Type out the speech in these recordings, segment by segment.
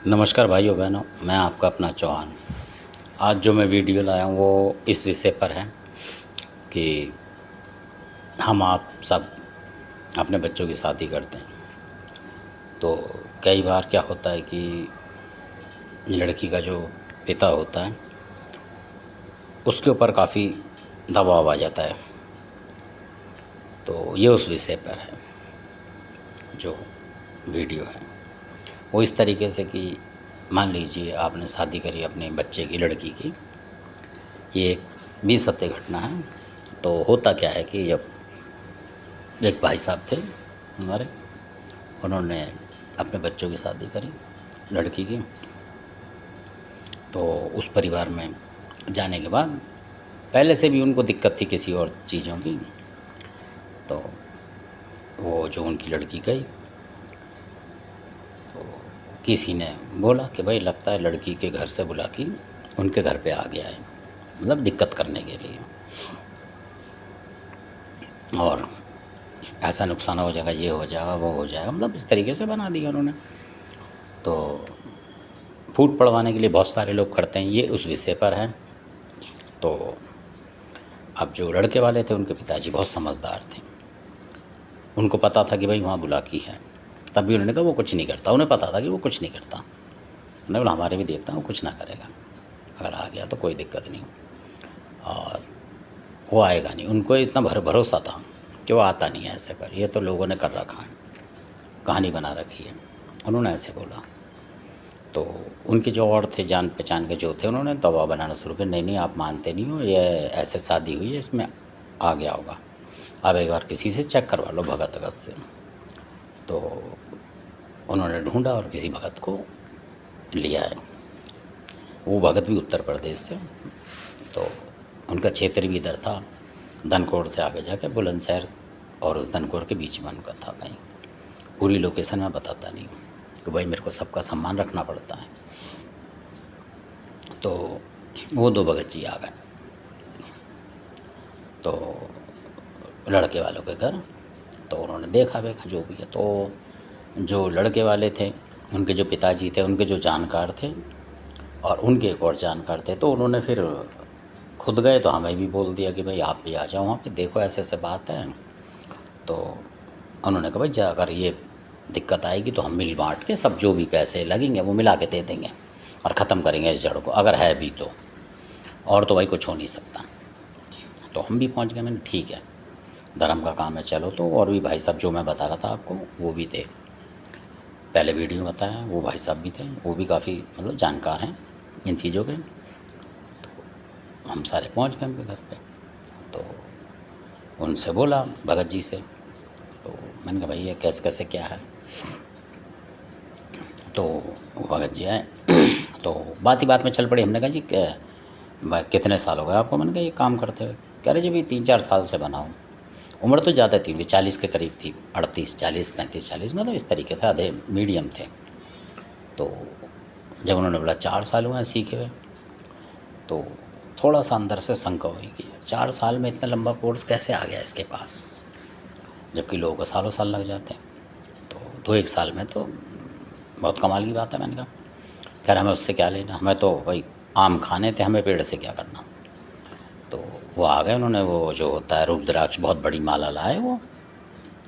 नमस्कार भाइयों बहनों, मैं आपका अपना चौहान। आज जो मैं वीडियो लाया हूँ वो इस विषय पर है कि हम आप सब अपने बच्चों की शादी करते हैं तो कई बार क्या होता है कि लड़की का जो पिता होता है उसके ऊपर काफ़ी दबाव आ जाता है। तो ये उस विषय पर है जो वीडियो है। वो इस तरीके से कि मान लीजिए आपने शादी करी अपने बच्चे की, लड़की की। ये एक 20 सत्य घटना है। तो होता क्या है कि जब एक भाई साहब थे हमारे, उन्होंने अपने बच्चों की शादी करी, लड़की की। तो उस परिवार में जाने के बाद पहले से भी उनको दिक्कत थी किसी और चीज़ों की। तो वो जो उनकी लड़की गई तो किसी ने बोला कि भाई लगता है लड़की के घर से बुला के उनके घर पे आ गया है, मतलब दिक्कत करने के लिए, और ऐसा नुकसान हो जाएगा, ये हो जाएगा, वो हो जाएगा, मतलब इस तरीके से बना दिया उन्होंने। तो फूट पड़वाने के लिए बहुत सारे लोग करते हैं, ये उस विषय पर है। तो अब जो लड़के वाले थे उनके पिताजी बहुत समझदार थे, उनको पता था कि भाई वहाँ बुलाकी है। तब भी उन्होंने कहा वो कुछ नहीं करता, उन्हें पता था कि वो कुछ नहीं करता। उन्होंने बोला हमारे भी देवता वो कुछ ना करेगा, अगर आ गया तो कोई दिक्कत नहीं और वो आएगा नहीं। उनको इतना भरोसा था कि वो आता नहीं है ऐसे कर, ये तो लोगों ने कर रखा है, कहानी बना रखी है। उन्होंने ऐसे बोला। तो उनके जो और थे जान पहचान के जो थे, उन्होंने दबाव बनाना शुरू किया, नहीं नहीं आप मानते नहीं हो, ये ऐसे शादी हुई है, इसमें आ गया होगा, अब एक बार किसी से चेक करवा लो, भगत अगत से। तो उन्होंने ढूंढा और किसी भगत को लिया है। वो भगत भी उत्तर प्रदेश से, तो उनका क्षेत्र भी इधर था, धनखोर से आगे जाके बुलंदशहर और उस धनखोर के बीच में उनका था कहीं। पूरी लोकेशन मैं बताता नहीं कि भाई मेरे को सबका सम्मान रखना पड़ता है। तो वो दो भगत जी आ गए तो लड़के वालों के घर। तो उन्होंने देखा वेखा जो भी है। तो जो लड़के वाले थे उनके जो पिताजी थे, उनके जो जानकार थे और उनके एक और जानकार थे, तो उन्होंने फिर खुद गए तो हमें भी बोल दिया कि भाई आप भी आ जाओ वहाँ पे, देखो ऐसे ऐसे बात है। तो उन्होंने कहा भाई अगर ये दिक्कत आएगी तो हम मिल बांट के सब जो भी पैसे लगेंगे वो मिला के दे देंगे और ख़त्म करेंगे इस जड़ को, अगर है भी तो, और तो भाई कुछ हो नहीं सकता। तो हम भी पहुंच गए। मैंने ठीक है, धर्म का काम है, चलो। तो और भी भाई साहब जो मैं बता रहा था आपको वो भी थे, पहले वीडियो में बताया, वो भाई साहब भी थे, वो भी काफ़ी मतलब जानकार हैं इन चीज़ों के। तो हम सारे पहुंच गए उनके घर पे। तो उनसे बोला भगत जी से, तो मैंने कहा भाई ये कैसे कैसे क्या है। तो वो भगत जी आए तो बात ही बात में चल पड़ी। हमने कहा जी कितने साल हो गए आपको? मैंने कहा ये काम करते हुए। कह रहे जी भी 3-4 साल से बना हूँ। उम्र तो ज़्यादा थी, 40 के करीब थी, 38, 40, 35, 40, मतलब इस तरीके था, आधे मीडियम थे। तो जब उन्होंने बोला 4 साल हुए हैं सीखे हुए, तो थोड़ा सा अंदर से शंका हुई कि 4 साल में इतना लंबा कोर्स कैसे आ गया इसके पास, जबकि लोगों को सालों साल लग जाते हैं। तो 2-1 साल में तो बहुत कमाल की बात है। मैंने कहा खैर हमें उससे क्या लेना, हमें तो भाई आम खाने थे, हमें पेड़ से क्या करना। तो वो आ गए, उन्होंने वो जो होता है रुद्राक्ष, बहुत बड़ी माला लाए वो,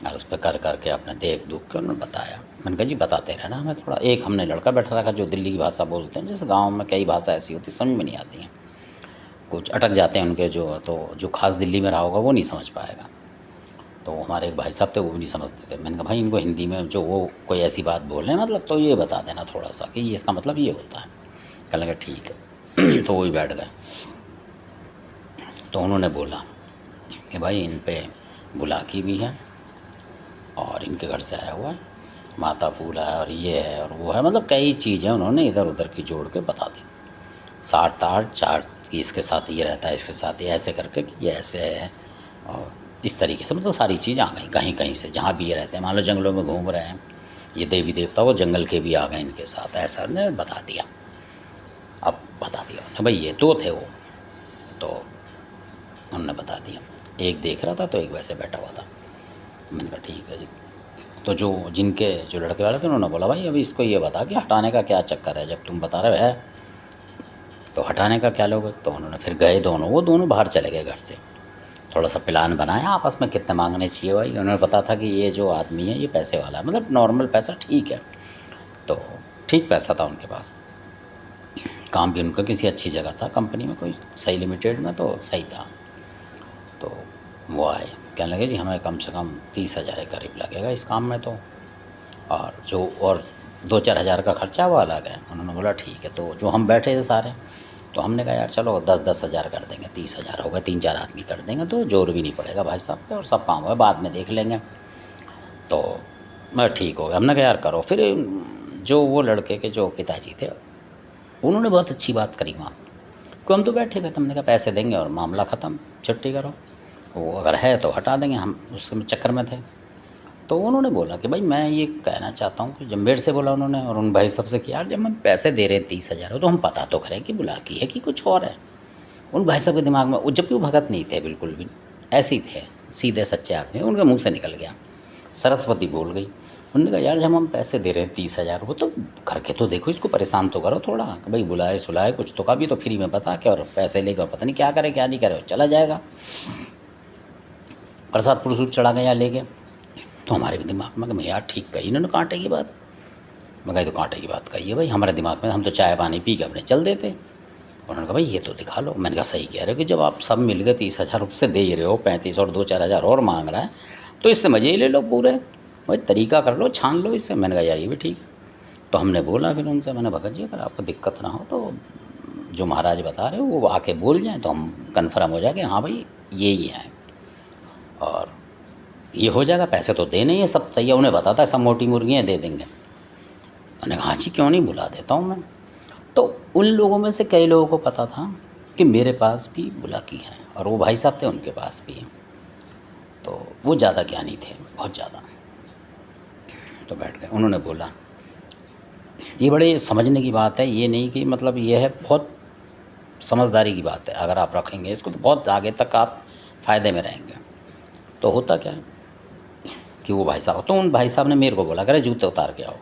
और उस पर कर करके अपने देख दुख के उन्होंने बताया। मैंने कहा जी बताते रहना हमें थोड़ा। एक हमने लड़का बैठा रखा जो दिल्ली की भाषा बोलते हैं, जैसे गाँव में कई भाषा ऐसी होती समझ में नहीं आती हैं, कुछ अटक जाते हैं उनके जो, तो जो खास दिल्ली में रहा होगा वो नहीं समझ पाएगा। तो हमारे एक भाई साहब थे वो भी नहीं समझते थे। मैंने कहा भाई इनको हिंदी में जो वो कोई ऐसी बात बोल रहे हैं मतलब, तो ये बता देना थोड़ा सा कि ये इसका मतलब ये होता है। कहने लगा ठीक है तो वो भी बैठ गए। तो उन्होंने बोला कि भाई इन पे बुलाकी भी है और इनके घर से आया हुआ है, माता फूल है और ये है और वो है, मतलब कई चीज़ें उन्होंने इधर उधर की जोड़ के बता दी। 60-60 चार कि इसके साथ ये रहता है, इसके साथ ये ऐसे करके कि ये ऐसे है, और इस तरीके से मतलब सारी चीज़ आ गई कहीं कहीं से, जहाँ भी ये रहते हैं। मान लो जंगलों में घूम रहे हैं, ये देवी देवता वो जंगल के भी आ गए इनके साथ, ऐसा ने बता दिया। अब बता दिया उन्होंने भाई ये तो थे वो, तो उन्होंने बता दिया। एक देख रहा था तो एक वैसे बैठा हुआ था। मैंने कहा ठीक है जी। तो जो लड़के वाले थे उन्होंने बोला भाई अभी इसको ये बता कि हटाने का क्या चक्कर है, जब तुम बता रहे हो है तो हटाने का क्या लोगे। तो उन्होंने फिर गए दोनों, वो दोनों बाहर चले गए घर से। थोड़ा सा प्लान बनाया आपस में कितने मांगने चाहिए भाई। उन्होंने पता था कि ये जो आदमी है ये पैसे वाला है, मतलब नॉर्मल पैसा ठीक है, तो ठीक पैसा था उनके पास, काम भी उनका किसी अच्छी जगह था, कंपनी में कोई सही लिमिटेड में, तो सही था। तो वो आए, कहने लगे जी हमें कम से कम 30,000 के करीब लगेगा इस काम में, तो और 2-4 हज़ार का खर्चा वो अलग है। उन्होंने बोला ठीक है। तो जो हम बैठे थे सारे, तो हमने कहा यार चलो 10-10 हज़ार कर देंगे, 30,000 होगा, 3-4 आदमी कर देंगे तो जोर भी नहीं पड़ेगा भाई साहब पे, और सब काम है बाद में देख लेंगे। तो मैं ठीक हो गया, हमने कहा यार करो। फिर जो वो लड़के के जो पिताजी थे उन्होंने बहुत अच्छी बात करी वहाँ, को हम तो बैठे हुए थे, हमने कहा पैसे देंगे और मामला ख़त्म, छुट्टी करो, वो अगर है तो हटा देंगे, हम उस चक्कर में थे। तो उन्होंने बोला कि भाई मैं ये कहना चाहता हूँ कि जब मेरे से बोला उन्होंने और उन भाई साहब से कि यार जब हम पैसे दे रहे हैं 30,000 तो हम पता तो करें कि बुला की है कि कुछ और है। उन भाई साहब के दिमाग में वो, जबकि वो भगत नहीं थे बिल्कुल भी, ऐसे ही थे सीधे सच्चे आदमी, उनके मुंह से निकल गया, सरस्वती बोल गई। उन्होंने कहा यार जब हम पैसे दे रहे हैं 30,000 वो तो करके तो देखो, इसको परेशान तो करो थोड़ा, कि भाई बुलाए सुलाए कुछ तो, कभी तो फ्री में बता के, और पैसे लेकर पता नहीं क्या करे क्या नहीं करे, चला जाएगा। प्रसाद पुरुष चढ़ा गया लेके। तो हमारे भी दिमाग में मैं यार ठीक कही इन्होंने कांटे की बात, मैं कही तो कांटे की बात कही है भाई, हमारे दिमाग में हम तो चाय पानी पी के अपने चल देते। उन्होंने कहा भाई ये तो दिखा लो। मैंने कहा सही कह रहे हो कि जब आप सब मिल गए 30,000 रुपये से दे ही रहे हो, 35 और 2-4 हज़ार और मांग रहा है, तो इससे मज़े ही ले लो पूरे, भाई तरीका कर लो, छान लो इससे। मैंने कहा यार ये भी ठीक है। तो हमने बोला फिर उनसे, मैंने भगत जी अगर आपको दिक्कत ना हो तो जो महाराज बता रहे हो वो आके बोल जाएँ तो हम कन्फर्म हो जाए कि हाँ भाई ये ही है, और ये हो जाएगा, पैसे तो देने ही है सब तैयार। उन्हें पता था सब मोटी मुर्गियाँ दे देंगे। मैंने कहा हाँ जी क्यों नहीं, बुला देता हूँ मैं। तो उन लोगों में से कई लोगों को पता था कि मेरे पास भी बुलाकी है, और वो भाई साहब थे उनके पास भी, तो वो ज़्यादा ज्ञानी थे, बहुत ज़्यादा। तो बैठ गए, उन्होंने बोला ये बड़े समझने की बात है, ये नहीं कि मतलब ये है, बहुत समझदारी की बात है, अगर आप रखेंगे इसको तो बहुत आगे तक आप फ़ायदे में रहेंगे। तो होता क्या है कि वो भाई साहब, तो उन भाई साहब ने मेरे को बोला करे जूते उतार के आओ,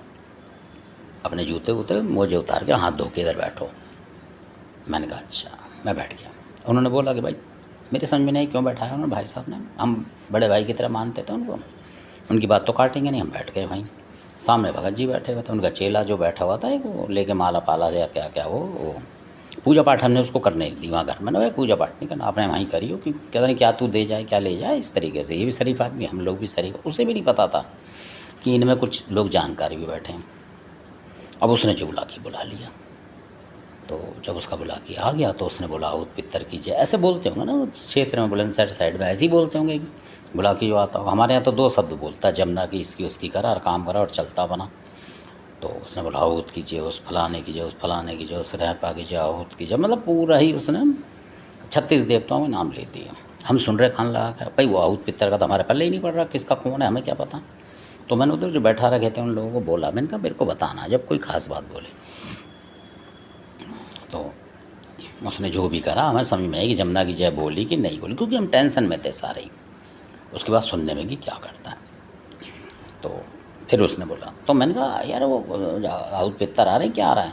अपने जूते उते मोजे उतार के हाथ धो के इधर बैठो। मैंने कहा अच्छा, मैं बैठ गया। उन्होंने बोला कि भाई मेरे समझ में नहीं क्यों बैठाया उन्होंने भाई साहब ने, हम बड़े भाई की तरह मानते थे उनको, उनकी बात तो काटेंगे नहीं। हम बैठ गए भाई, सामने भगत जी बैठे हुए थे, उनका चेला जो बैठा हुआ था वो लेके माला पाला या क्या क्या, वो पूजा पाठ हमने उसको करने दी वहाँ घर में ना, भाई पूजा पाठ नहीं करना, आपने वहीं करी हो कि कहता नहीं क्या तू दे जाए क्या ले जाए, इस तरीके से। ये भी शरीफ आदमी, हम लोग भी शरीफ, उसे भी नहीं पता था कि इनमें कुछ लोग जानकारी भी बैठे हैं। अब उसने जो बुला लिया, तो जब उसका बुलाकी आ गया तो उसने बोला आउत पित्तर कीजिए, ऐसे बोलते होंगे ना उस क्षेत्र में, बुलंदशहर साइड में ऐसे ही बोलते होंगे कि बुलाकी जो आता होगा। हमारे यहाँ तो 2 शब्द बोलता है, जमुना की इसकी उसकी करा और काम करा और चलता बना। तो उसने बोला आहुत कीजिए, उस फलाने कीजिए, उस फलाने कीजिए, उस रहपा कीजिए, आहुत कीजिए, मतलब पूरा ही उसने 36 देवताओं में नाम ले दिया। हम सुन रहे खान लगा भाई वो आहुत पित्तर का तो हमारे पल्ले ही नहीं पड़ रहा, किसका कौन है हमें क्या पता। तो मैंने उधर जो बैठा रखे थे उन लोगों को बोला, मैंने कहा मेरे को बताना जब कोई ख़ास बात बोले। तो उसने जो भी करा हमें समझ में आई कि जमुना की जय बोली कि नहीं बोली, क्योंकि हम टेंशन में थे सारे ही, उसके बाद सुनने में कि क्या करता है। तो फिर उसने बोला, तो मैंने कहा यार वो आहुत पित्तर आ रहे क्या आ रहा है,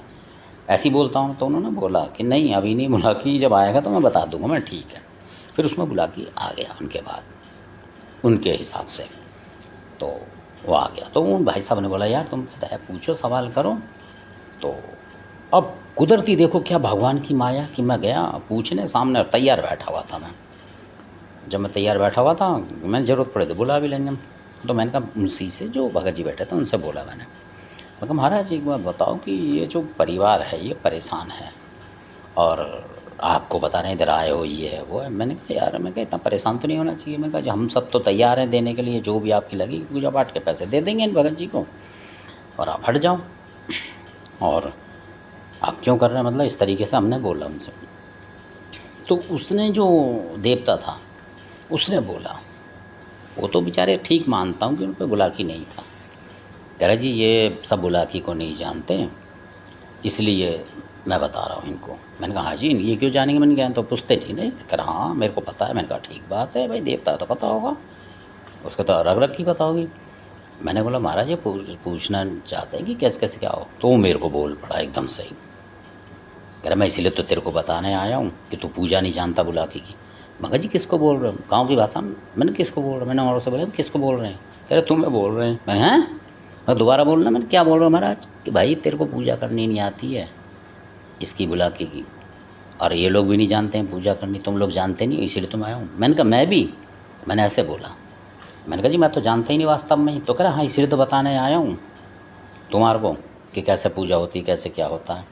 ऐसे ही बोलता हूँ। तो उन्होंने बोला कि नहीं अभी नहीं, बुला कि जब आएगा तो मैं बता दूंगा। मैं ठीक है। फिर उसमें बुला कि आ गया उनके बाद उनके हिसाब से, तो वो आ गया। तो उन भाई साहब ने बोला यार तुम बताया पूछो सवाल करो। तो अब कुदरती देखो क्या भगवान की माया कि मैं गया पूछने, सामने तैयार बैठा हुआ था मैं। जब मैं तैयार बैठा हुआ था, मैंने ज़रूरत पड़े तो बुला भी लेंगे हम। तो मैंने कहा उसी से जो भगत जी बैठे थे उनसे बोला मैंने कहा महाराज एक बात बताओ कि ये जो परिवार है ये परेशान है, और आपको बता रहे हैं इधर आए हो ये है वो है। मैंने कहा यार मैं कहा इतना परेशान तो नहीं होना चाहिए। मैंने कहा हम सब तो तैयार हैं देने के लिए, जो भी आपकी लगी पूजा पाठ के पैसे दे देंगे इन भगत जी को, और आप हट जाओ। और आप क्यों कर रहे हैं, मतलब इस तरीके से हमने बोला उनसे। तो उसने जो देवता था उसने बोला, वो तो बेचारे ठीक मानता हूँ कि उन पर बुलाकी नहीं था, कह रहा जी ये सब बुलाकी को नहीं जानते इसलिए मैं बता रहा हूँ इनको। मैंने कहा हाँ जी ये क्यों जानेंगे, मैंने कहा तो पूछते नहीं ना, इसलिए कह रहा हाँ मेरे को पता है। मैंने कहा ठीक बात है भाई, देवता तो पता होगा उसको, तो रग रग की पता होगी। मैंने बोला महाराज ये पूछना चाहते हैं कि कैसे कैसे क्या हो। तो वो मेरे को बोल पड़ा एकदम सही, कह रहा मैं इसीलिए तो तेरे को बताने आया हूँ कि तू पूजा नहीं जानता बुलाकी की। मगर जी किसको बोल रहे हो, गाँव की भाषा में। मैंने किसको बोल रहा, मैंने और से बोला किसको बोल रहे हैं, कह रहे तुम्हें बोल रहे हैं। मैंने हैं, मैं दोबारा बोलना, मैंने क्या बोल रहा हूँ महाराज कि भाई तेरे को पूजा करनी नहीं आती है इसकी बुलाकी की, और ये लोग भी नहीं जानते हैं पूजा करनी, तुम लोग जानते नहीं इसीलिए तुम आया हूँ। मैंने कहा मैं भी, मैंने ऐसे बोला। मैंने कहा जी मैं तो जानता ही नहीं वास्तव में। तो कह रहा हाँ इसीलिए तो बताने आया हूँ तुम्हारे को कि कैसे पूजा होती है, कैसे क्या होता है,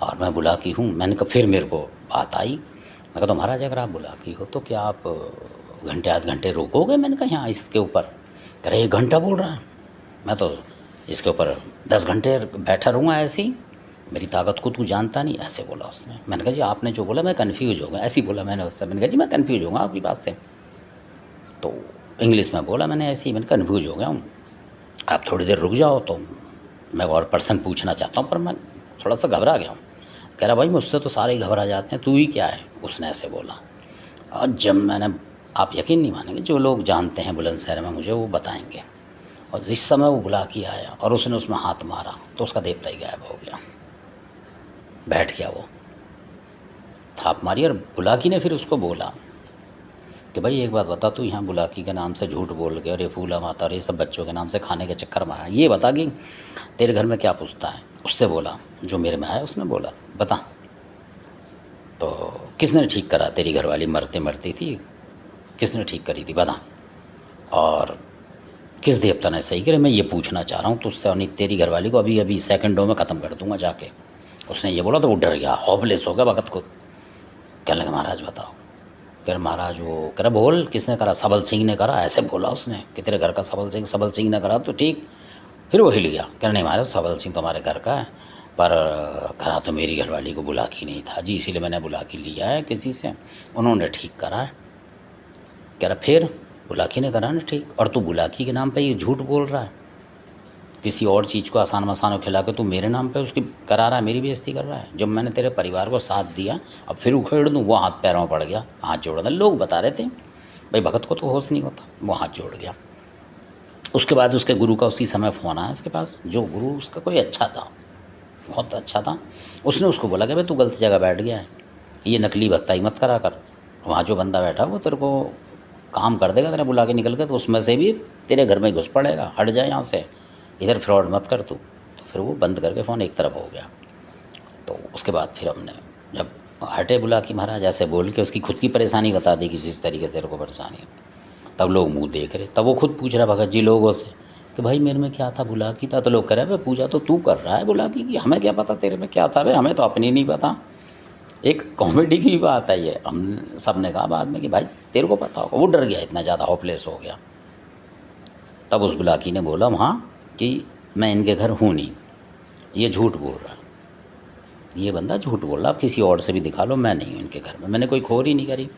और मैं बुलाकी हूँ। मैंने कहा फिर मेरे को बात आई, मैं कहा तो महाराज अगर आप बुलाकी हो तो क्या आप घंटे आध घंटे रुकोगे। मैंने कहा यहाँ इसके ऊपर, कह रहे 1 घंटा बोल रहा है, मैं तो इसके ऊपर 10 घंटे बैठा रहूँगा ऐसे ही, मेरी ताकत को तू जानता नहीं, ऐसे बोला उसने। मैंने कहा जी आपने जो बोला मैं कन्फ्यूज हो गया, ऐसे ही बोला मैंने उससे। मैंने कहा जी मैं कन्फ्यूज होऊंगा आपकी बात से, तो इंग्लिश में बोला मैंने ऐसे ही, मैंने कन्फ्यूज हो गया हूँ, आप थोड़ी देर रुक जाओ तो मैं और पर्सन पूछना चाहता हूँ, पर मैं थोड़ा सा घबरा गया हूँ। कह रहा भाई मुझसे तो सारे ही घबरा जाते हैं, तू ही क्या है, उसने ऐसे बोला। और जब मैंने, आप यकीन नहीं मानेंगे, जो लोग जानते हैं बुलंदशहर में मुझे वो बताएंगे, और जिस समय वो बुलाकी आया और उसने उसमें हाथ मारा तो उसका देवता ही गायब हो गया, बैठ गया वो, थाप मारी। और बुलाकी ने फिर उसको बोला कि भाई एक बात बता, तू यहाँ बुलाकी के नाम से झूठ बोल के और ये फूला माता और ये सब बच्चों के नाम से खाने के चक्कर में आया, ये बता कि तेरे घर में क्या पूछता है। उससे बोला जो मेरे में आया, उसने बोला बता तो किसने ठीक करा, तेरी घरवाली मरते मरती थी, किसने ठीक करी थी बता, और किस देवता ने सही करे, मैं ये पूछना चाह रहा हूँ तुझसे, और नहीं तेरी घरवाली को अभी अभी सेकंडों में ख़त्म कर दूंगा जाके। उसने ये बोला तो वो डर गया, हॉपलेस हो गया वक़्त को। कहने लगा महाराज बताओ। कह रहा महाराज वो, कह रहा बोल किसने करा, सबल सिंह ने करा, ऐसे बोला उसने कि तेरे घर का सबल सिंह ने करा तो ठीक। फिर वो हिल गया, कह रहा नहीं महाराज सबल सिंह तो हमारे घर का है, पर करा तो मेरी घरवाली को बुलाकी नहीं था जी, इसीलिए मैंने बुलाकी लिया है किसी से, उन्होंने ठीक करा है। कह रहा फिर बुलाकी ने करा ना ठीक, और तू बुलाकी के नाम पे ये झूठ बोल रहा है, किसी और चीज़ को आसान मसानो खिला के तू मेरे नाम पे उसकी करा रहा है, मेरी बेइज्जती कर रहा है। जब मैंने तेरे परिवार को साथ दिया अब फिर उखेड़ दूँ, वो हाथ पैरों में पड़ गया, हाथ जोड़ दिया। लोग बता रहे थे भाई भगत को तो होश नहीं होता, वो हाथ जोड़ गया। उसके बाद उसके गुरु का उसी समय फ़ोन आया उसके पास, जो गुरु उसका कोई अच्छा था, बहुत अच्छा था। उसने उसको बोला कि भाई तू गलत जगह बैठ गया है, ये नकली भक्ताई मत करा कर, वहाँ जो बंदा बैठा वो तेरे को काम कर देगा, तेरा बुला के निकल के तो उसमें से भी तेरे घर में घुस पड़ेगा, हट जाए यहाँ से, इधर फ्रॉड मत कर तू। तो फिर वो बंद करके फ़ोन एक तरफ हो गया। तो उसके बाद फिर हमने जब हटे बुलाकी महाराज ऐसे बोल के उसकी खुद की परेशानी बता दी, किसी इस तरीके तेरे को परेशानी है, तब लोग मुंह देख रहे, तब वो खुद पूछ रहा भगत जी लोगों से कि भाई मेरे में क्या था, बुलाकी था। तो लोग कह रहे भाई पूजा तो तू कर रहा है बुलाकी की, हमें क्या पता तेरे में क्या था, भाई हमें तो अपनी नहीं पता। एक कॉमेडी की बात है ये, हम सब ने कहा बाद में कि भाई तेरे को पता होगा। वो डर गया, इतना ज़्यादा होपलेस हो गया। तब उस बुलाकी ने बोला वहाँ कि मैं इनके घर हूँ नहीं, ये झूठ बोल रहा है, ये बंदा झूठ बोल रहा, आप किसी और से भी दिखा लो, मैं नहीं हूँ इनके घर में, मैंने कोई खोर ही नहीं करी,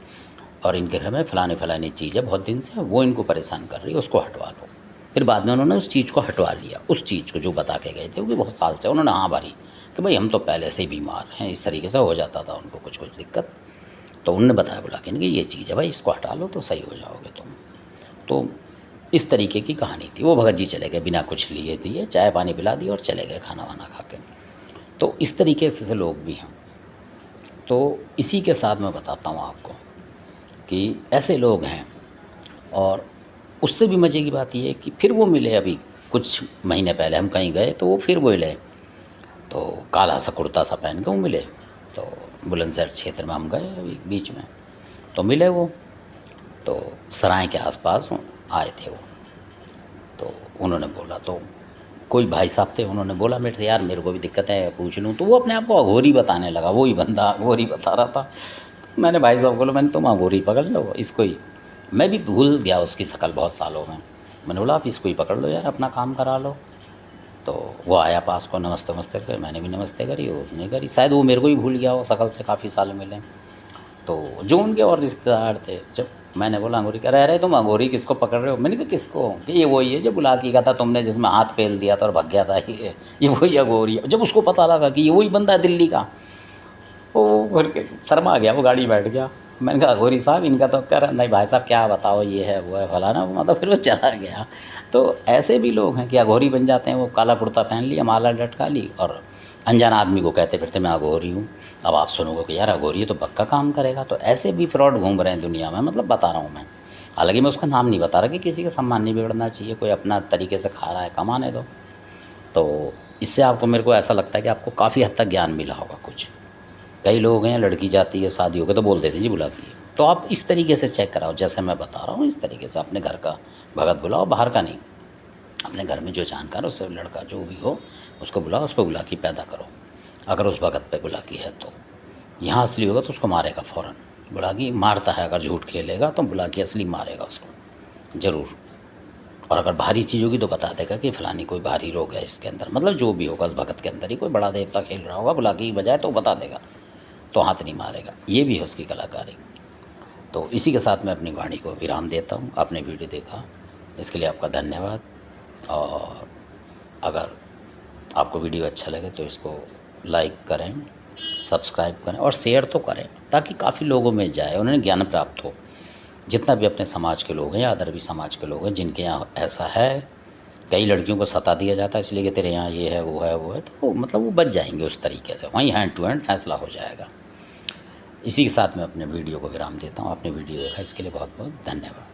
और इनके घर में फलानी चीज़ है बहुत दिन से, वो इनको परेशान कर रही है, उसको हटवा लो। फिर बाद में उन्होंने उस चीज़ को हटवा लिया, उस चीज़ को जो बता के गए थे, वो बहुत साल से उन्होंने हाँ भरी कि भाई हम तो पहले से ही बीमार हैं, इस तरीके से हो जाता था उनको कुछ दिक्कत। तो उनने बताया बुला के कि ये चीज़ है भाई, इसको हटा लो तो सही हो जाओगे तुम। तो इस तरीके की कहानी थी। वो भगत जी चले गए बिना कुछ लिए दिए, चाय पानी पिला दिया और चले गए खाना वाना खा के। तो इस तरीके से लोग भी हैं। तो इसी के साथ मैं बताता हूँ आपको कि ऐसे लोग हैं। और उससे भी मज़े की बात ये है कि फिर वो मिले, अभी कुछ महीने पहले हम कहीं गए तो वो फिर वो मिले, तो काला सा कुर्ता सा पहन के वो मिले। तो बुलंदशहर क्षेत्र में हम गए अभी बीच में, तो मिले वो, तो सराय के आसपास आए थे वो। तो उन्होंने बोला, तो कोई भाई साहब थे, उन्होंने बोला मेरे से यार मेरे को भी दिक्कत है पूछ लूँ। तो वो अपने आप को अघोरी बताने लगा, वो ही बंदा अघोरी बता रहा था। मैंने भाई साहब को बोला मैंने तुम अघोरी पकड़ लो इसको ही, मैं भी भूल गया उसकी शक्ल बहुत सालों में। मैंने बोला आप इसको ही पकड़ लो यार, अपना काम करा लो। तो वो आया पास को, नमस्ते नमस्ते कर, मैंने भी नमस्ते करी, उसने करी, शायद वो मेरे को ही भूल गया वो, शक्ल से काफ़ी साल मिले। तो जो उनके और रिश्तेदार थे, जब मैंने बोला अंगूरी, कह रहे तुम अंगूरी किसको पकड़ रहे हो? मैंने कहा किसको? कि ये वही है जो बुलाकी का था तुमने, जिसमें हाथ फेल दिया था और भाग गया था, ये वही अंगूरी है। जब उसको पता लगा कि ये वही बंदा है दिल्ली का, वो भर के शर्मा गया, वो गाड़ी बैठ गया मैंने कहा अघोरी साहब इनका तो कर नहीं भाई साहब, क्या बताओ ये है वो है फलाना, मतलब फिर वो चला गया। तो ऐसे भी लोग हैं कि अघोरी बन जाते हैं, वो काला कुर्ता पहन लिया, माला लटका ली और अनजान आदमी को कहते फिरते मैं अघोरी हूँ। अब आप सुनोगे कि यार अघोरी है तो पक्का काम करेगा, तो ऐसे भी फ्रॉड घूम रहे हैं दुनिया में, मतलब बता रहा हूँ मैं। हालांकि मैं उसका नाम नहीं बता रहा कि किसी का सम्मान नहीं बिगड़ना चाहिए, कोई अपना तरीके से खा रहा है, कमाने दो। तो इससे आपको, मेरे को ऐसा लगता है कि आपको काफ़ी हद तक ज्ञान मिला होगा कुछ। कई लोग हैं लड़की जाती है शादी हो गई तो बोल देते हैं जी बुला दिए, तो आप इस तरीके से चेक कराओ जैसे मैं बता रहा हूँ, इस तरीके से अपने घर का भगत बुलाओ, बाहर का नहीं। अपने घर में जो जानकार उससे लड़का जो भी हो उसको बुलाओ, उस पर बुला के पैदा करो। अगर उस भगत पे बुला की है तो यहाँ असली होगा तो उसको मारेगा फ़ौरन। बुला की मारता है, अगर झूठ खेलेगा तो बुला के असली मारेगा उसको ज़रूर। और अगर भारी चीज़ होगी तो बता देगा कि फ़लानी कोई भारी रोग है इसके अंदर, मतलब जो भी होगा इस भगत के अंदर ही कोई बड़ा देवता खेल रहा होगा, बुला के ही बजाय तो बता देगा, तो हाथ नहीं मारेगा। ये भी है उसकी कलाकारी। तो इसी के साथ मैं अपनी वाणी को विराम देता हूँ। आपने वीडियो देखा इसके लिए आपका धन्यवाद। और अगर आपको वीडियो अच्छा लगे तो इसको लाइक करें, सब्सक्राइब करें और शेयर तो करें, ताकि काफ़ी लोगों में जाए, उन्हें ज्ञान प्राप्त हो। जितना भी अपने समाज के लोग हैं या अदर भी समाज के लोग हैं जिनके यहाँ ऐसा है, कई लड़कियों को सता दिया जाता है इसलिए कि तेरे यहाँ ये है वो है वो है, तो मतलब वो बच जाएंगे उस तरीके से, वहीं हैंड टू हैंड फैसला हो जाएगा। इसी के साथ मैं अपने वीडियो को विराम देता हूँ। आपने वीडियो देखा इसके लिए बहुत बहुत धन्यवाद।